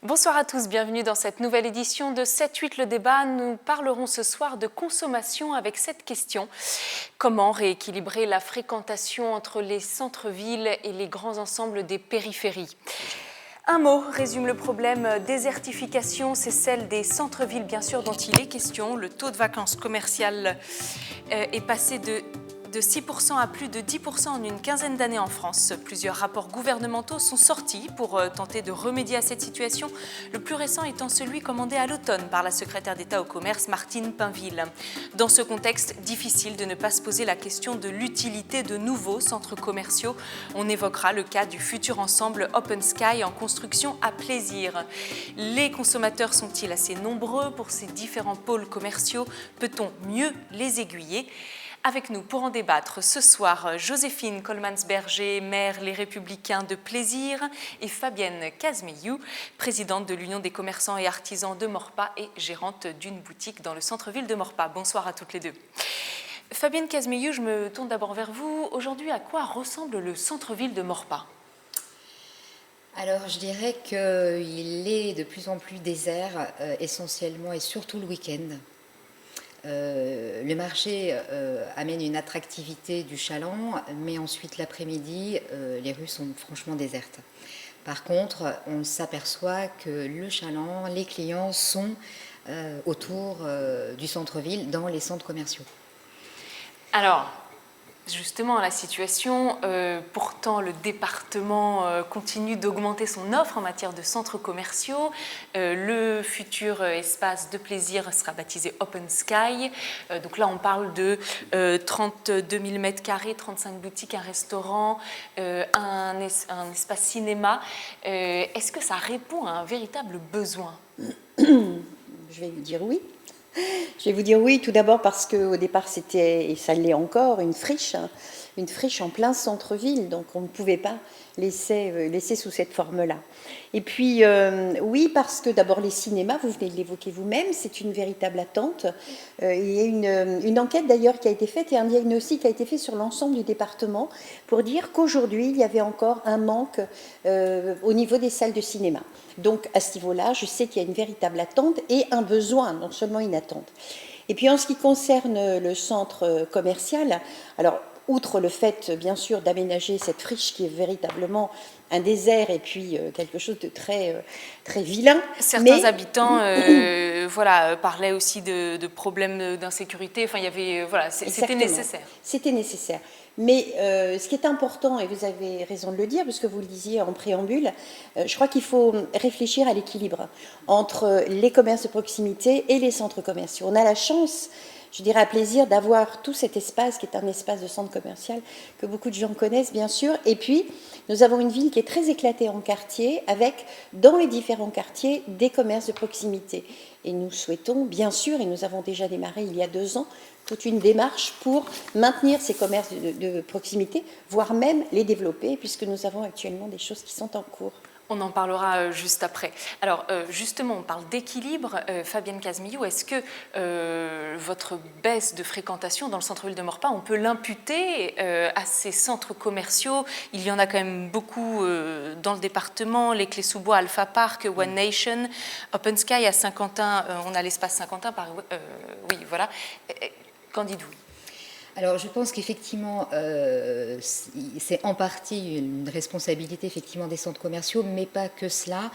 Bonsoir à tous, bienvenue dans cette nouvelle édition de 7-8 le débat. Nous parlerons ce soir de consommation avec cette question. Comment rééquilibrer la fréquentation entre les centres-villes et les grands ensembles des périphéries ? Un mot résume le problème désertification, c'est celle des centres-villes bien sûr dont il est question. Le taux de vacances commerciales est passé de 6% à plus de 10% en une quinzaine d'années en France. Plusieurs rapports gouvernementaux sont sortis pour tenter de remédier à cette situation, le plus récent étant celui commandé à l'automne par la secrétaire d'État au commerce Martine Pinville. Dans ce contexte, difficile de ne pas se poser la question de l'utilité de nouveaux centres commerciaux. On évoquera le cas du futur ensemble Open Sky en construction à plaisir. Les consommateurs sont-ils assez nombreux pour ces différents pôles commerciaux? Peut-on mieux les aiguiller ? Avec nous pour en débattre ce soir, Joséphine Coleman-Berger, maire Les Républicains de Plaisir, et Fabienne Kazmeyou, présidente de l'Union des commerçants et artisans de Maurepas et gérante d'une boutique dans le centre-ville de Maurepas. Bonsoir à toutes les deux. Fabienne Kazmeyou, je me tourne d'abord vers vous. Aujourd'hui, à quoi ressemble le centre-ville de Maurepas ? Alors, je dirais qu'il est de plus en plus désert, essentiellement et surtout le week-end. Le marché amène une attractivité du chaland, mais ensuite l'après-midi, les rues sont franchement désertes. Par contre, on s'aperçoit que le chaland, les clients sont autour du centre-ville, dans les centres commerciaux. Alors, justement, la situation, pourtant le département continue d'augmenter son offre en matière de centres commerciaux. Le futur espace de plaisir sera baptisé Open Sky. Donc là, on parle de 32 000 m², 35 boutiques, un restaurant, un espace cinéma. Est-ce que ça répond à un véritable besoin ? Je vais vous dire oui. Je vais vous dire oui, tout d'abord parce qu'au départ, c'était, et ça l'est encore, une friche en plein centre-ville, donc on ne pouvait pas laisser sous cette forme-là. Et puis, oui, parce que d'abord les cinémas, vous venez de l'évoquer vous-même, c'est une véritable attente. Il y a une enquête d'ailleurs qui a été faite et un diagnostic a été fait sur l'ensemble du département pour dire qu'aujourd'hui, il y avait encore un manque au niveau des salles de cinéma. Donc, à ce niveau-là, je sais qu'il y a une véritable attente et un besoin, non seulement une attente. Et puis, en ce qui concerne le centre commercial, alors, outre le fait, bien sûr, d'aménager cette friche qui est véritablement un désert et puis quelque chose de très, très vilain. Certains habitants parlaient aussi de problèmes d'insécurité. Enfin, il y avait, c'était nécessaire. C'était nécessaire. Mais ce qui est important, et vous avez raison de le dire, parce que vous le disiez en préambule, je crois qu'il faut réfléchir à l'équilibre entre les commerces de proximité et les centres commerciaux. On a la chance, je dirais à plaisir, d'avoir tout cet espace qui est un espace de centre commercial que beaucoup de gens connaissent, bien sûr. Et puis, nous avons une ville qui est très éclatée en quartiers, avec, dans les différents quartiers, des commerces de proximité. Et nous souhaitons, bien sûr, et nous avons déjà démarré il y a 2 ans, toute une démarche pour maintenir ces commerces de proximité, voire même les développer, puisque nous avons actuellement des choses qui sont en cours. On en parlera juste après. Alors, justement, on parle d'équilibre. Fabienne Kazmeyou, est-ce que votre baisse de fréquentation dans le centre-ville de Maurepas, on peut l'imputer à ces centres commerciaux? Il y en a quand même beaucoup dans le département, les Clés-sous-Bois, Alpha Park, One Nation, Open Sky à Saint-Quentin, on a l'espace Saint-Quentin, oui, voilà. Qu'en dites-vous ? Alors, je pense qu'effectivement, c'est en partie une responsabilité effectivement des centres commerciaux, mais pas que cela.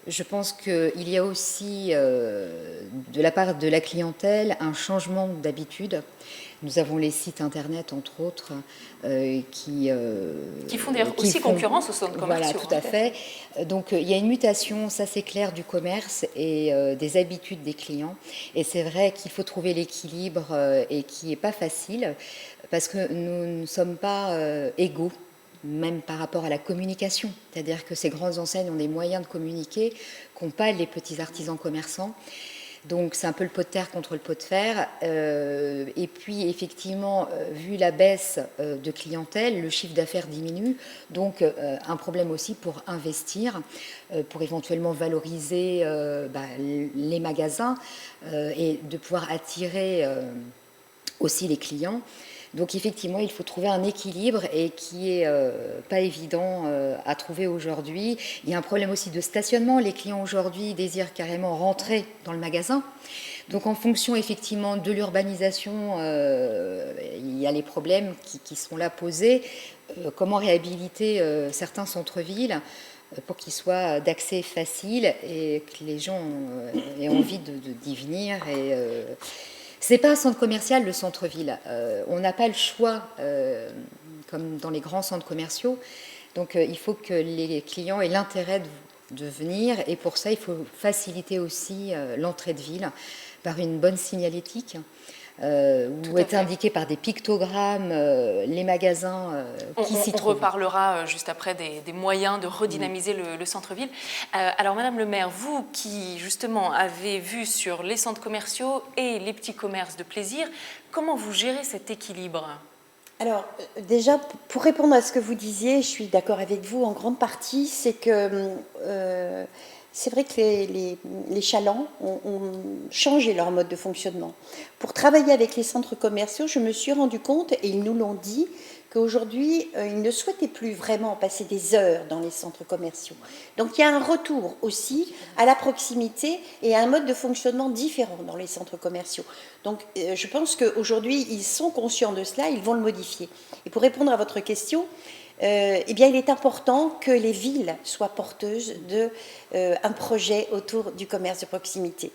Je pense qu'il y a aussi, de la part de la clientèle, un changement d'habitude. Nous avons les sites internet, entre autres, qui font d'ailleurs aussi concurrence aux centres commerciaux. Voilà, tout à fait. Donc, il y a une mutation, ça c'est clair, du commerce et des habitudes des clients. Et c'est vrai qu'il faut trouver l'équilibre et qui n'est pas facile, parce que nous ne sommes pas égaux, même par rapport à la communication. C'est-à-dire que ces grandes enseignes ont des moyens de communiquer qu'ont pas les petits artisans commerçants. Donc c'est un peu le pot de terre contre le pot de fer. Et puis effectivement, vu la baisse de clientèle, le chiffre d'affaires diminue. Donc un problème aussi pour investir, pour éventuellement valoriser les magasins et de pouvoir attirer aussi les clients. Donc effectivement, il faut trouver un équilibre et qui est pas évident à trouver aujourd'hui. Il y a un problème aussi de stationnement. Les clients aujourd'hui désirent carrément rentrer dans le magasin. Donc en fonction effectivement de l'urbanisation, il y a les problèmes qui sont là posés. Comment réhabiliter certains centres-villes pour qu'ils soient d'accès facile et que les gens aient envie d'y venir et c'est pas un centre commercial, le centre-ville. On n'a pas le choix, comme dans les grands centres commerciaux. Donc, il faut que les clients aient l'intérêt de venir. Et pour ça, il faut faciliter aussi l'entrée de ville par une bonne signalétique, où est indiqué par des pictogrammes les magasins qui s'y trouvent. On reparlera juste après des moyens de redynamiser le centre-ville. Alors, Madame le maire, vous qui justement avez vu sur les centres commerciaux et les petits commerces de plaisir, comment vous gérez cet équilibre ? Alors, déjà, pour répondre à ce que vous disiez, je suis d'accord avec vous en grande partie, c'est que c'est vrai que les chalands ont changé leur mode de fonctionnement. Pour travailler avec les centres commerciaux, je me suis rendu compte, et ils nous l'ont dit, qu'aujourd'hui, ils ne souhaitaient plus vraiment passer des heures dans les centres commerciaux. Donc il y a un retour aussi à la proximité et à un mode de fonctionnement différent dans les centres commerciaux. Donc je pense qu'aujourd'hui, ils sont conscients de cela, ils vont le modifier. Et pour répondre à votre question, eh bien, il est important que les villes soient porteuses d'un projet autour du commerce de proximité.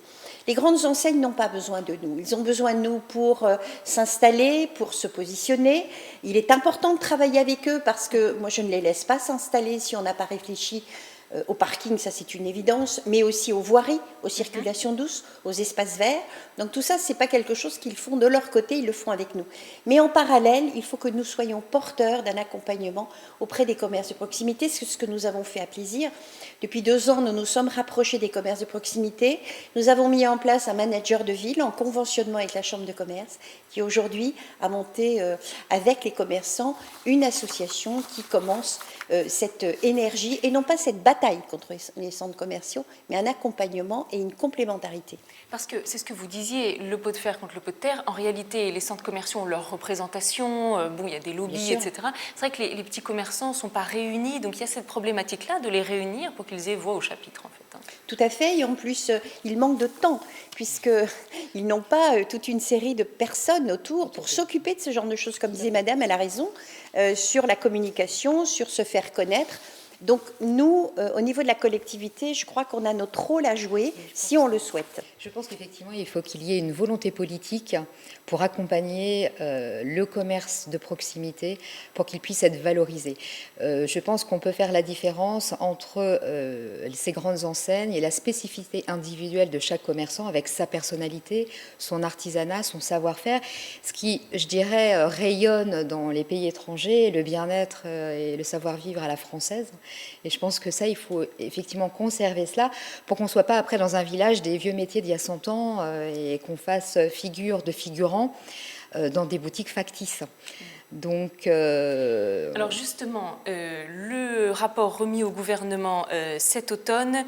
Les grandes enseignes n'ont pas besoin de nous. Ils ont besoin de nous pour s'installer, pour se positionner. Il est important de travailler avec eux parce que moi, je ne les laisse pas s'installer si on n'a pas réfléchi au parking, ça c'est une évidence, mais aussi aux voiries, aux circulations douces, aux espaces verts. Donc tout ça, c'est pas quelque chose qu'ils font de leur côté, ils le font avec nous. Mais en parallèle, il faut que nous soyons porteurs d'un accompagnement auprès des commerces de proximité. C'est ce que nous avons fait à Plaisir. Depuis 2 ans, nous nous sommes rapprochés des commerces de proximité. Nous avons mis en place un manager de ville en conventionnement avec la Chambre de commerce qui aujourd'hui a monté avec les commerçants une association qui commence cette énergie et non pas cette bataille contre les centres commerciaux, mais un accompagnement et une complémentarité. Parce que c'est ce que vous disiez, le pot de fer contre le pot de terre. En réalité, les centres commerciaux ont leur représentation, bon, il y a des lobbies, etc. C'est vrai que les petits commerçants ne sont pas réunis, donc il y a cette problématique-là de les réunir pour qu'ils aient voix au chapitre, en fait. Tout à fait, et en plus, ils manquent de temps, puisqu'ils n'ont pas toute une série de personnes autour pour s'occuper de ce genre de choses. Comme disait Madame, elle a raison, sur la communication, sur se faire connaître. Donc nous, au niveau de la collectivité, je crois qu'on a notre rôle à jouer si on le souhaite. Je pense qu'effectivement, il faut qu'il y ait une volonté politique pour accompagner le commerce de proximité pour qu'il puisse être valorisé. Je pense qu'on peut faire la différence entre ces grandes enseignes et la spécificité individuelle de chaque commerçant avec sa personnalité, son artisanat, son savoir-faire, ce qui, je dirais, rayonne dans les pays étrangers, le bien-être et le savoir-vivre à la française. Et je pense que ça, il faut effectivement conserver cela pour qu'on ne soit pas après dans un village des vieux métiers d'il y a 100 ans et qu'on fasse figure de figurant dans des boutiques factices. Donc, alors justement, le rapport remis au gouvernement cet automne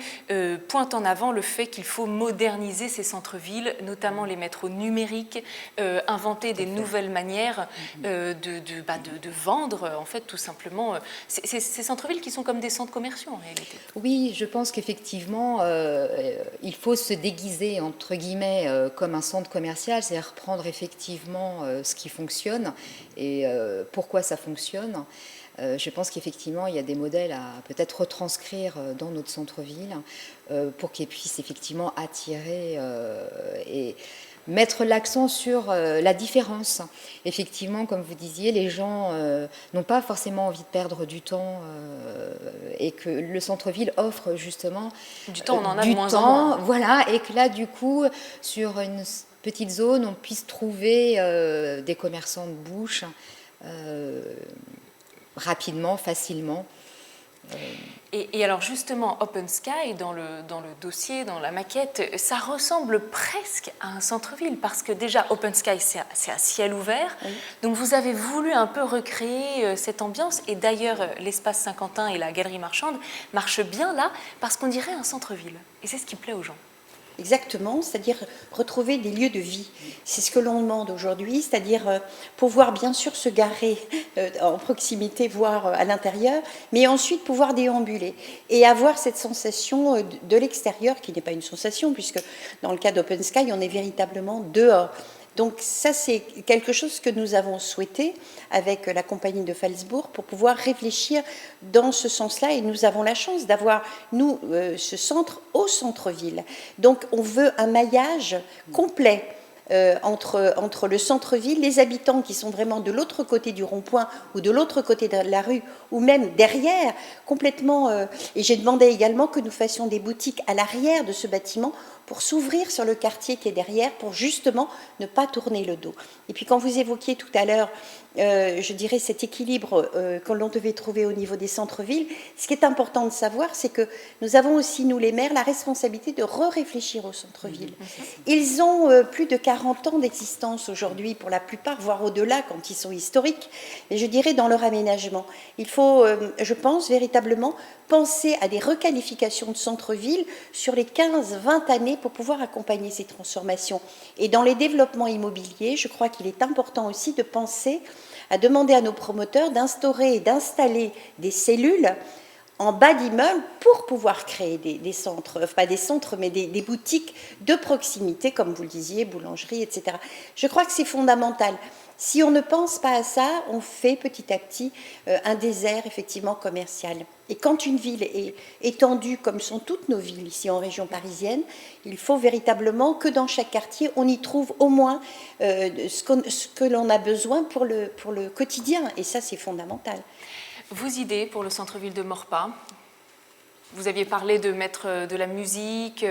pointe en avant le fait qu'il faut moderniser ces centres-villes, notamment les mettre au numérique, inventer des nouvelles manières de vendre, en fait, tout simplement. Ces centres-villes qui sont comme des centres commerciaux, en réalité. Oui, je pense qu'effectivement, il faut se déguiser, entre guillemets, comme un centre commercial, c'est-à-dire prendre effectivement ce qui fonctionne et pourquoi ça fonctionne. Je pense qu'effectivement, il y a des modèles à peut-être retranscrire dans notre centre-ville pour qu'ils puissent effectivement attirer et mettre l'accent sur la différence. Effectivement, comme vous disiez, les gens n'ont pas forcément envie de perdre du temps et que le centre-ville offre justement du temps, on en a de moins en moins. Voilà, et que là, du coup, sur une petite zone, on puisse trouver des commerçants de bouche rapidement, facilement. Et alors justement, Open Sky, dans le dossier, dans la maquette, ça ressemble presque à un centre-ville, parce que déjà, Open Sky, c'est à ciel ouvert, oui. Donc vous avez voulu un peu recréer cette ambiance, et d'ailleurs, l'espace Saint-Quentin et la galerie marchande marchent bien là, parce qu'on dirait un centre-ville, et c'est ce qui plaît aux gens. exactement, c'est-à-dire retrouver des lieux de vie. C'est ce que l'on demande aujourd'hui, c'est-à-dire pouvoir bien sûr se garer en proximité, voire à l'intérieur, mais ensuite pouvoir déambuler et avoir cette sensation de l'extérieur, qui n'est pas une sensation, puisque dans le cas d'Open Sky, on est véritablement dehors. Donc ça, c'est quelque chose que nous avons souhaité avec la compagnie de Phalsbourg pour pouvoir réfléchir dans ce sens-là. Et nous avons la chance d'avoir, nous, ce centre au centre-ville. Donc on veut un maillage complet entre le centre-ville, les habitants qui sont vraiment de l'autre côté du rond-point ou de l'autre côté de la rue ou même derrière, complètement. Et j'ai demandé également que nous fassions des boutiques à l'arrière de ce bâtiment pour s'ouvrir sur le quartier qui est derrière, pour justement ne pas tourner le dos. Et puis quand vous évoquiez tout à l'heure, je dirais, cet équilibre que l'on devait trouver au niveau des centres-villes, ce qui est important de savoir, c'est que nous avons aussi, nous les maires, la responsabilité de réfléchir aux centres-villes. Ils ont plus de 40 ans d'existence aujourd'hui, pour la plupart, voire au-delà quand ils sont historiques, mais je dirais dans leur aménagement. Il faut, je pense, véritablement penser à des requalifications de centre-ville sur les 15-20 années pour pouvoir accompagner ces transformations. Et dans les développements immobiliers, je crois qu'il est important aussi de penser à demander à nos promoteurs d'instaurer et d'installer des cellules en bas d'immeubles pour pouvoir créer des centres, enfin pas des centres, mais des boutiques de proximité, comme vous le disiez, boulangerie, etc. Je crois que c'est fondamental. Si on ne pense pas à ça, on fait petit à petit un désert effectivement commercial. Et quand une ville est étendue, comme sont toutes nos villes ici en région parisienne, il faut véritablement que dans chaque quartier, on y trouve au moins ce que l'on a besoin pour le quotidien. Et ça, c'est fondamental. Vos idées pour le centre-ville de Maurepas? Vous aviez parlé de mettre de la musique,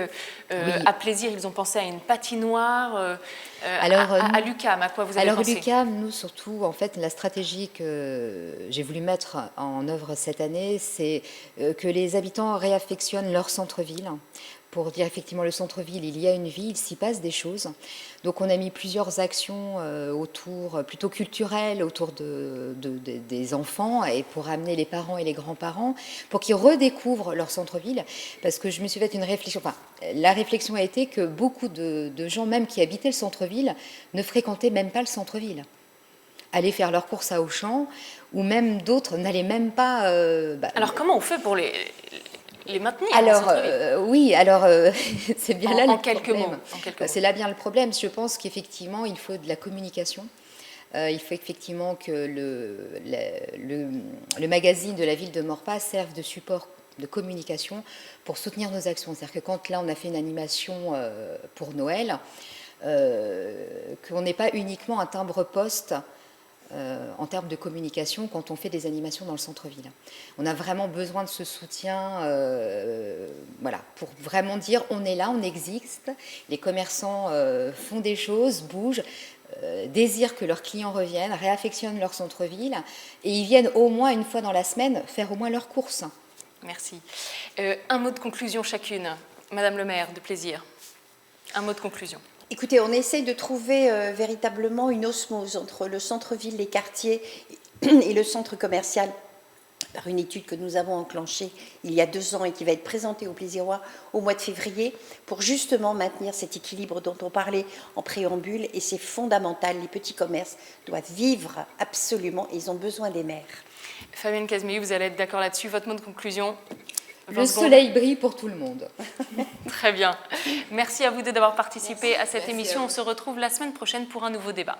Oui. à plaisir, ils ont pensé à une patinoire, à l'UQAM, à quoi vous avez pensé? Alors l'UQAM, nous surtout, en fait, la stratégie que j'ai voulu mettre en œuvre cette année, c'est que les habitants réaffectionnent leur centre-ville. Pour dire effectivement le centre-ville, il y a une vie, il s'y passe des choses. Donc on a mis plusieurs actions autour, plutôt culturelles, autour des enfants et pour amener les parents et les grands-parents, pour qu'ils redécouvrent leur centre-ville. Parce que je me suis fait une réflexion, enfin la réflexion a été que beaucoup de gens, même qui habitaient le centre-ville, ne fréquentaient même pas le centre-ville. Allaient faire leurs courses à Auchan, ou même d'autres n'allaient même pas... Alors comment on fait pour les maintenir? Alors, oui, alors c'est bien là en le quelques problème. mots. C'est là bien le problème. Je pense qu'effectivement, il faut de la communication. Il faut effectivement que le magazine de la ville de Maurepas serve de support de communication pour soutenir nos actions. C'est-à-dire que quand là, on a fait une animation pour Noël, qu'on n'ait pas uniquement un timbre-poste en termes de communication quand on fait des animations dans le centre-ville. On a vraiment besoin de ce soutien voilà, pour vraiment dire on est là, on existe, les commerçants font des choses, bougent, désirent que leurs clients reviennent, réaffectionnent leur centre-ville et ils viennent au moins une fois dans la semaine faire au moins leurs courses. Merci. Un mot de conclusion chacune. Madame le maire, de plaisir. Un mot de conclusion. Écoutez, on essaye de trouver véritablement une osmose entre le centre-ville, les quartiers et le centre commercial par une étude que nous avons enclenchée il y a 2 ans et qui va être présentée au Plaisirois au mois de février pour justement maintenir cet équilibre dont on parlait en préambule et c'est fondamental. Les petits commerces doivent vivre absolument et ils ont besoin des maires. Fabienne Kazmeli, vous allez être d'accord là-dessus. Votre mot de conclusion? Le soleil brille pour tout le monde. Très bien. Merci à vous deux d'avoir participé à cette émission. On se retrouve la semaine prochaine pour un nouveau débat.